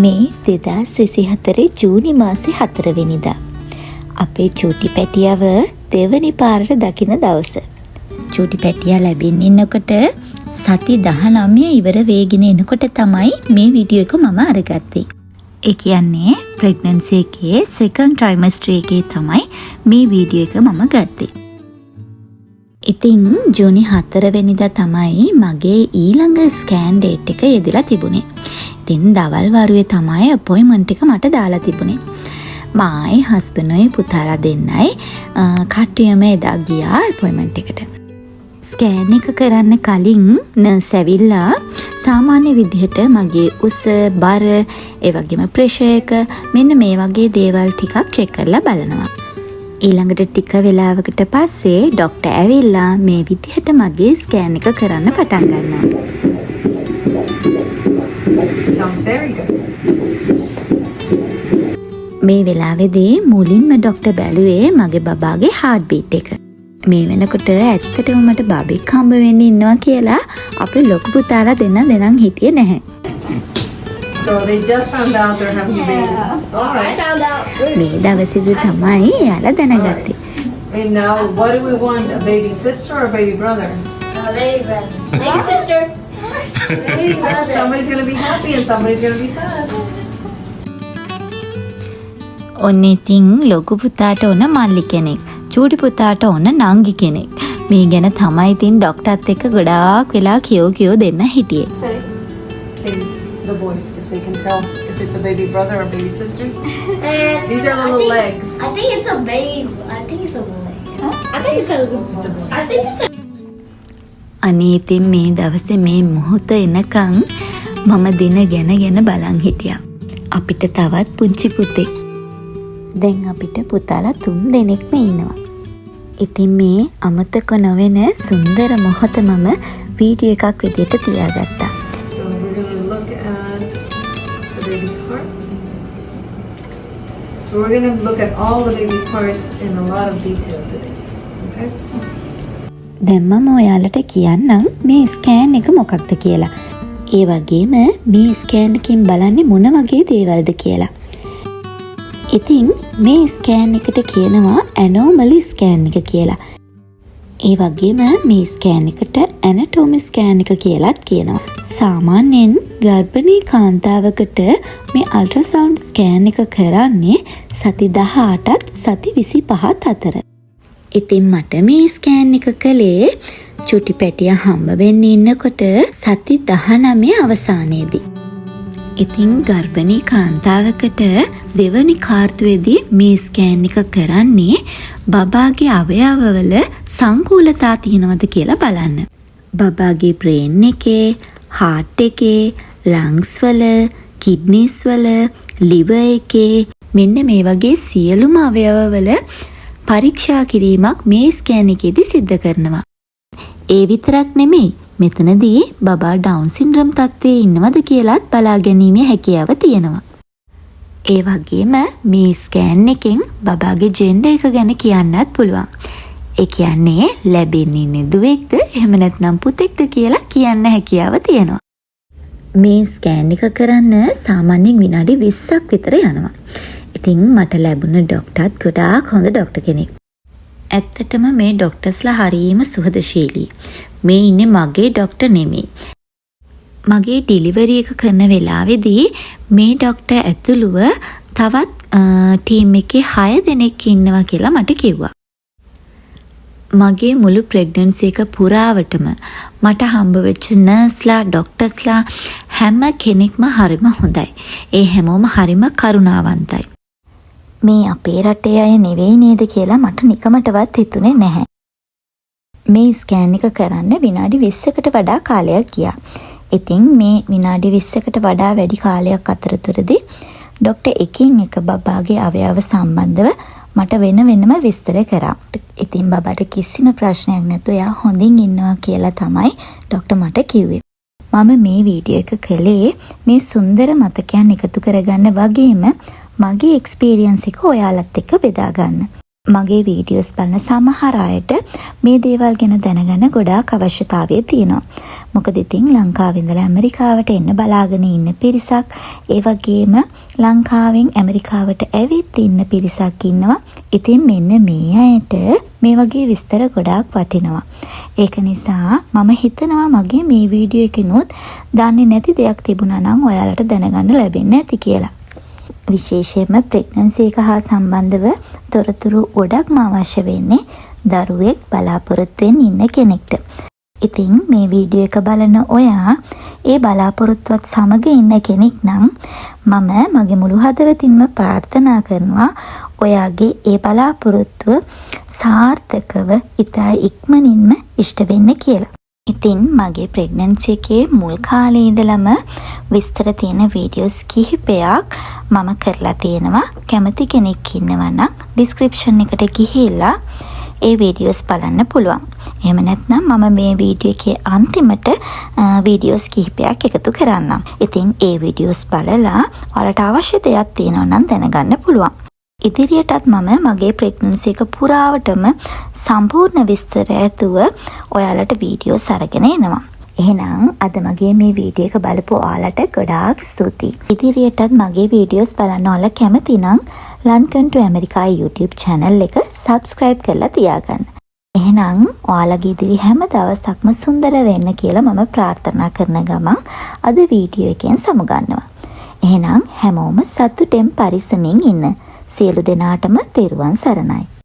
මේ 2024 ජූනි මාසේ 4 වෙනිදා අපේ චූටි පැටියව දෙවනි පාරට දකින දවස. චූටි පැටියා ලැබෙන්න ඉන්නකොට සති 19 ඉවර වේගෙන එනකොට තමයි මේ වීඩියෝ එක මම අරගත්තේ. ඒ කියන්නේ ප්‍රෙග්නන්සි එකේ සෙකන්ඩ් ට්‍රයිමස්ටර් එකේ තමයි මේ වීඩියෝ එක මම ගත්තේ. ඉතින් ජූනි 4 වෙනිදා තමයි මගේ ඊළඟ ස්කෑන් ඩේට් එක යෙදලා තිබුණේ. ඉතින් දවල් වරුවේ තමයි අපොයින්ට්මන්ට් එක මට දාලා තිබුණේ. මායි හස්බන්ඩ්යි පුතාලා දෙන්නයි කට්ටියම එදා ගියා අපොයින්ට්මන්ට් එකට. ස්කෑන් එක කරන්න කලින් නර්ස් ඇවිල්ලා සාමාන්‍ය විදිහට මගේ උස, බර, ඒ වගේම ප්‍රෙෂර් එක මෙන්න මේ වගේ දේවල් ටිකක් චෙක් කරලා බලනවා. ඊළඟට ටික වෙලාවකට පස්සේ ડોක්ටර් ඇවිල්ලා මේ විදිහට මගේ ස්කෑන් එක කරන්න පටන් ගන්නවා. Sounds very good. මේ වෙලාවේදී මුලින්ම ડોක්ටර් බැලුවේ මගේ බබාගේ heart beat එක. මේ වෙනකොට ඇත්තටම මට බබෙක් හම්බ වෙන්න ඉන්නවා කියලා අපේ ලොකු පුතාලා දෙන්නම් හිටියේ නැහැ. So they just found out they're having a baby. All right. I found out. මේ දවසේදී තමයි එයාලා දැනගත්තේ. And now, what do we want? A baby sister or a baby brother? Baby brother. Baby sister. Baby brother. Somebody's gonna be happy and somebody's gonna be sad. ඔන්න ඉතින් ලොකු පුතාට ඕන මල්ලි කෙනෙක්, චූටි පුතාට ඕන නංගි කෙනෙක්. මේ ගැන තමයි ඉතින් ડોක්ටර්ත් එක්ක ගොඩාක් වෙලා කියෝ දෙන්න හිටියේ. Say, okay, the boys, if they can tell if it's a baby brother or baby sister. These are little legs. I think it's a babe. I think it's a boy. I think it's a boy. I think it's a. අනේ ඉතින් මේ දවසේ මේ මොහොත එනකන් මම දින ගැන බලන් හිටියා. අපිට තවත් පුංචි පුතෙක්. දැන් අපිට පුතාලා 3 දෙනෙක්ම ඉන්නවා. ඉතින් මේ අමතක නොවන සුන්දර මොහොත මම වීඩියෝ එකක් විදිහට තියාගත්තා. So we're gonna look at the baby's heart. So we're gonna look at all the baby parts in a lot of detail today. Okay? දැන් මම ඔයාලට කියන්නම් මේ ස්කෑන් එක මොකක්ද කියලා. ඒ වගේම මේ ස්කෑන් එකකින් බලන්නේ මොන වගේ දේවල්ද කියලා. ඉතින් මේ ස්කෑන් එකට කියනවා ඇනෝමලි ස්කෑන් එක කියලා. ඒ වගේම මේ ස්කෑන් එකට ඇනටොමි ස්කෑන් එක කියලාත් කියනවා. සාමාන්‍යයෙන් ගර්භණී කාන්තාවකට මේ අල්ට්‍රාසවුන්ඩ් ස්කෑන් එක කරන්නේ සති 18ත් සති 25ත් අතර. ඉතින් මට මේ ස්කෑන් එක කළේ චුටි පැටියා හම්බ වෙන්න ඉන්නකොට සති 19 අවසානයේදී. ඉතින් ගර්භණී කාන්තාවකට දෙවනි කාර්තුවේදී මේ ස්කෑන් එක කරන්නේ බබාගේ අවයවවල සංකූලතා තියෙනවද කියලා බලන්න. බබාගේ බ්‍රේන් එකේ, හાર્ට් එකේ, ලංග්ස් වල, කිඩ්නිස් වල, ලිවර් එකේ මෙන්න මේ වගේ සියලුම අවයවවල පරීක්ෂා කිරීමක් මේ ස්කෑන් එකේදී සිද්ධ කරනවා. ඒ විතරක් නෙමෙයි, මෙතනදී බබා ඩවුන් සින්ඩ්‍රෝම් තත්ත්වයේ ඉන්නවද කියලාත් බලා ගැනීමේ හැකියාව තියෙනවා. ඒ වගේම මේ ස්කෑන් එකෙන් බබාගේ ජෙන්ඩර් එක ගැන කියන්නත් පුළුවන්. ඒ කියන්නේ ලැබෙන්නේ නිදුවෙක්ද එහෙම නැත්නම් පුතෙක්ද කියලා කියන්න හැකියාව තියෙනවා. මේ ස්කෑන් එක කරන්න සාමාන්‍යයෙන් විනාඩි 20ක් විතර යනවා. ඉතින් මට ලැබුණ ડોක්ටර්ත් ගොඩාක් හොඳ ડોක්ටර් කෙනෙක්. ඇත්තටම මේ ડોක්ටර්ස්ලා හරියම සුහදශීලී. මේ ඉන්නේ මගේ ડોක්ටර් නෙමෙයි. මගේ ඩිලිවරි එක කරන වෙලාවේදී මේ ડોක්ටර් ඇතුළුව තවත් ටීම් එකේ 6 දෙනෙක් ඉන්නවා කියලා මට කිව්වා. මගේ මුළු ප්‍රෙග්නන්සි එක පුරාවටම මට හම්බ වෙච්ච නර්ස්ලා, ડોක්ටර්ස්ලා හැම කෙනෙක්ම හරිම හොඳයි. ඒ හැමෝම හරිම කරුණාවන්තයි. මේ අපේ රටේ අය නෙවෙයි නේද කියලා මට නිකමටවත් හිතුනේ නැහැ. මේ ස්කෑන් එක කරන්න විනාඩි 20කට වඩා කාලයක් ගියා. ඉතින් මේ විනාඩි 20කට වඩා වැඩි කාලයක් අතරතුරදී ડોක්ටර් එකින් එක බබාගේ අවයව සම්බන්ධව මට වෙනම විස්තර කරා. ඉතින් බබාට කිසිම ප්‍රශ්නයක් නැතුව එයා හොඳින් ඉන්නවා කියලා තමයි ડોක්ටර් මට කිව්වේ. මම මේ වීඩියෝ එක කළේ මේ සුන්දර මතකයන් එකතු කරගන්න වගේම මගේ එක්ස්පීරියන්ස් එක ඔයාලත් එක්ක බෙදා ගන්න. මගේ වීඩියෝස් බලන සමහර අයට මේ දේවල් ගැන දැනගන්න ගොඩාක් අවශ්‍යතාවය තියෙනවා. මොකද ඉතින් ලංකාවේ ඉඳලා ඇමරිකාවට එන්න බලාගෙන ඉන්න පිරිසක්, ඒ වගේම ලංකාවෙන් ඇමරිකාවට ඇවිත් ඉන්න පිරිසක් ඉන්නවා. ඉතින් මෙන්න මේ අයට මේ වගේ විස්තර ගොඩාක් වටිනවා. ඒක නිසා මම හිතනවා මගේ මේ වීඩියෝ එකනොත් දන්නේ නැති දෙයක් තිබුණා නම් ඔයාලට දැනගන්න ලැබෙන්නේ නැති කියලා. විශේෂයෙන්ම ප්‍රෙග්නන්සි එක හා සම්බන්ධව තොරතුරු ගොඩක්ම අවශ්‍ය වෙන්නේ දරුවෙක් බලාපොරොත්තුවෙන් ඉන්න කෙනෙක්ට. ඉතින් මේ වීඩියෝ එක බලන ඔයා ඒ බලාපොරොත්තුවත් සමග ඉන්න කෙනෙක් නම් මම මගේ මුළු හදවතින්ම ප්‍රාර්ථනා කරනවා ඔයාගේ ඒ බලාපොරොත්තුව සාර්ථකව ඉතා ඉක්මනින්ම ඉෂ්ට වෙන්න කියලා. ඉතින් මගේ ප්‍රෙග්නන්සි එකේ මුල් කාලේ ඉඳලම විස්තර තියෙන වීඩියෝස් කිහිපයක් මම කරලා තියෙනවා. කැමති කෙනෙක් ඉන්නවා නම් ඩිස්ක්‍රිප්ෂන් එකට ගිහිල්ලා ඒ වීඩියෝස් බලන්න පුළුවන්. එහෙම නැත්නම් මම මේ වීඩියෝ එකේ අන්තිමට වීඩියෝස් කිහිපයක් එකතු කරන්නම්. ඉතින් ඒ වීඩියෝස් බලලා ඔයාලට අවශ්‍ය දෙයක් තියෙනවා නම් දැනගන්න පුළුවන්. ඉදිරියටත් මම මගේ ප්‍රෙග්නන්සි එක පුරාවටම සම්පූර්ණ විස්තර ඇතුව ඔයාලට වීඩියෝස් අරගෙන එනවා. එහෙනම් අද මගේ මේ වීඩියෝ එක බලපු ඔයාලට ගොඩාක් ස්තුතියි. ඉදිරියටත් මගේ වීඩියෝස් බලන්න ඔයාලා කැමති නම් ලන්ඩන් ටු ඇමරිකා YouTube channel එක subscribe කරලා තියාගන්න. එහෙනම් ඔයාලගේ ඉදිරි හැම දවසක්ම සුන්දර වෙන්න කියලා මම ප්‍රාර්ථනා කරන ගමන් අද වීඩියෝ එකෙන් සමුගන්නවා. එහෙනම් හැමෝම සතුටෙන් පරිස්සමින් ඉන්න. සියලු දෙනාටම තෙරුවන් සරණයි.